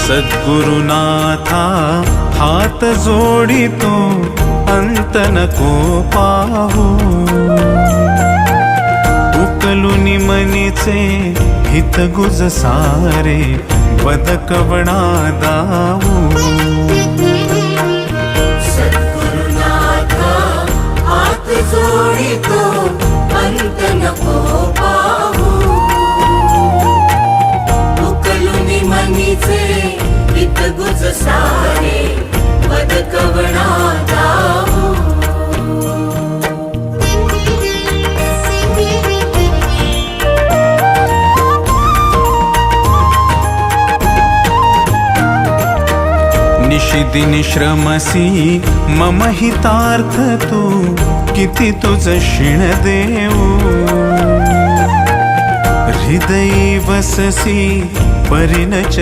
सद्गुरुनाथा हात जोडितो अंत नको पाहू उकलुनी मनीचे हित गुज सारे बदकवणा दाऊ सद्गुरुनाथा हात जोडितो अंत नको पाहू उकलुनी मनीचे हित गुज सारे बदकवणा दाऊ निशिदिनी श्रमसी मम हितार्थ तू किती तुझ शिण देऊ हृदयी वससी परिणच